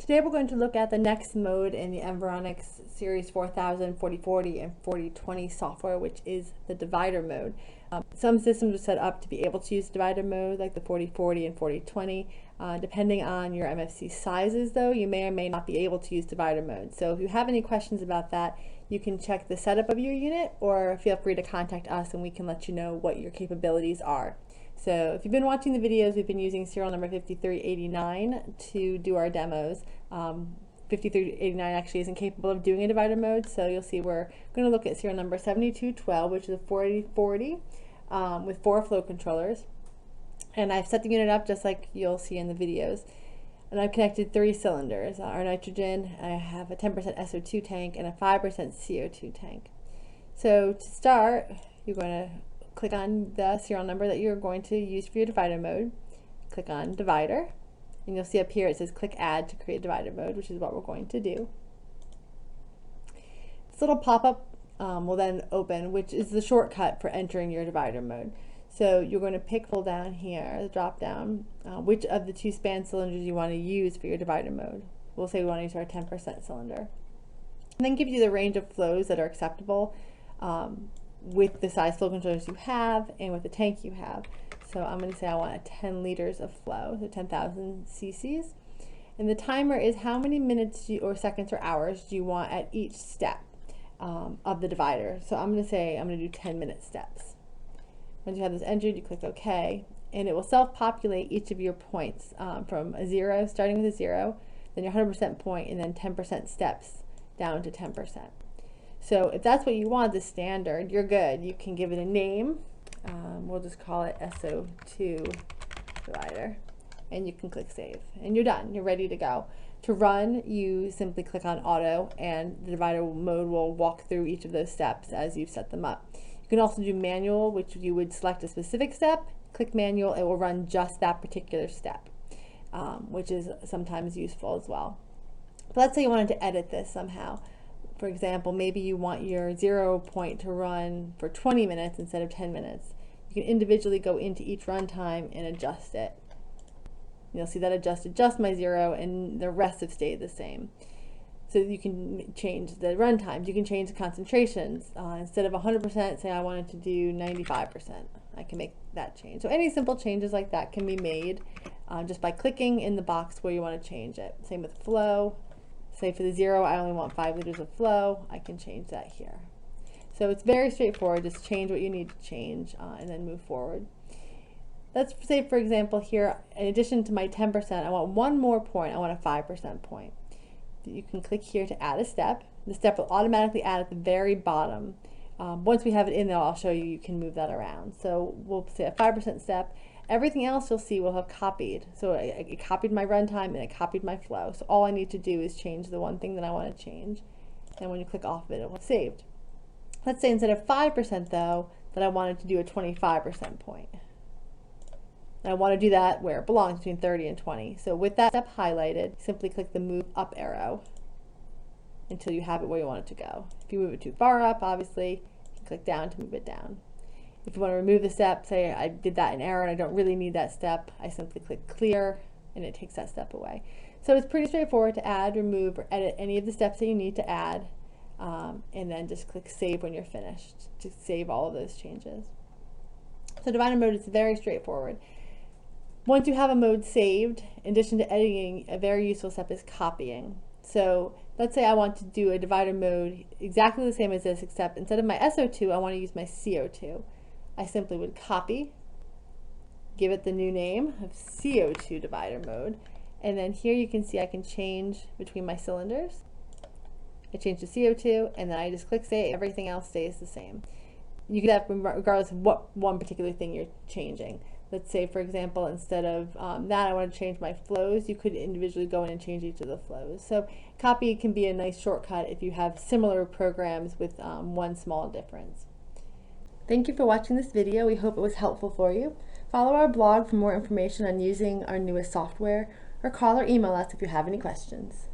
Today we're going to look at the next mode in the Environics Series 4000, 4040, and 4020 software, which is the divider mode. Some systems are set up to be able to use divider mode, like the 4040 and 4020. Depending on your MFC sizes, though, you may or may not be able to use divider mode. So if you have any questions about that, you can check the setup of your unit, or feel free to contact us and we can let you know what your capabilities are. So if you've been watching the videos, we've been using serial number 5389 to do our demos. 5389 actually isn't capable of doing a divider mode, so you'll see we're going to look at serial number 7212, which is a 4040 with 4 flow controllers. And I've set the unit up just like you'll see in the videos. And I've connected 3 cylinders, our nitrogen, I have a 10% SO2 tank and a 5% CO2 tank. So to start, you're going to click on the serial number that you're going to use for your divider mode. Click on divider, and you'll see up here it says click add to create divider mode, which is what we're going to do. This little pop-up will then open, which is the shortcut for entering your divider mode. So you're going to pull down here, the drop down, which of the 2 span cylinders you want to use for your divider mode. We'll say we want to use our 10% cylinder. And then give you the range of flows that are acceptable with the size flow controllers you have and with the tank you have. So I'm going to say I want 10 liters of flow, so 10,000 cc's. And the timer is how many minutes or seconds or hours do you want at each step of the divider. So I'm going to say I'm going to do 10-minute steps. Once you have this entered, you click OK, and it will self-populate each of your points from a 0, starting with a 0, then your 100% point, and then 10% steps down to 10%. So if that's what you want, the standard, you're good. You can give it a name. We'll just call it SO2 divider, and you can click save, and you're done. You're ready to go. To run, you simply click on auto, and the divider mode will walk through each of those steps as you've set them up. You can also do manual, which you would select a specific step, click manual, it will run just that particular step, which is sometimes useful as well. But let's say you wanted to edit this somehow. For example, maybe you want your 0 point to run for 20 minutes instead of 10 minutes. You can individually go into each run time and adjust it. You'll see that adjusted just my 0, and the rest have stayed the same. So you can change the run times. You can change the concentrations. Instead of 100%, say I wanted to do 95%. I can make that change. So any simple changes like that can be made just by clicking in the box where you want to change it. Same with flow. Say for the 0, I only want 5 liters of flow. I can change that here. So it's very straightforward. Just change what you need to change and then move forward. Let's say, for example, here, in addition to my 10%, I want one more point. I want a 5% point. You can click here to add a step. The step will automatically add at the very bottom. Once we have it in there, I'll show you, you can move that around. So we'll say a 5% step. Everything else you'll see will have copied. So it copied my runtime and it copied my flow. So all I need to do is change the one thing that I want to change. And when you click off of it, it will be saved. Let's say instead of 5% though, that I wanted to do a 25% point. And I want to do that where it belongs, between 30 and 20. So with that step highlighted, simply click the move up arrow until you have it where you want it to go. If you move it too far up, obviously, you can click down to move it down. If you want to remove the step, say I did that in error and I don't really need that step, I simply click clear and it takes that step away. So it's pretty straightforward to add, remove, or edit any of the steps that you need to add, and then just click save when you're finished to save all of those changes. So divider mode is very straightforward. Once you have a mode saved, in addition to editing, a very useful step is copying. So let's say I want to do a divider mode exactly the same as this, except instead of my SO2, I want to use my CO2. I simply would copy, give it the new name of CO2 divider mode, and then here you can see I can change between my cylinders. I change to CO2, and then I just click save. Everything else stays the same. You can do that regardless of what one particular thing you're changing. Let's say, for example, instead of that, I want to change my flows. You could individually go in and change each of the flows. So copy can be a nice shortcut if you have similar programs with one small difference. Thank you for watching this video. We hope it was helpful for you. Follow our blog for more information on using our newest software, or call or email us if you have any questions.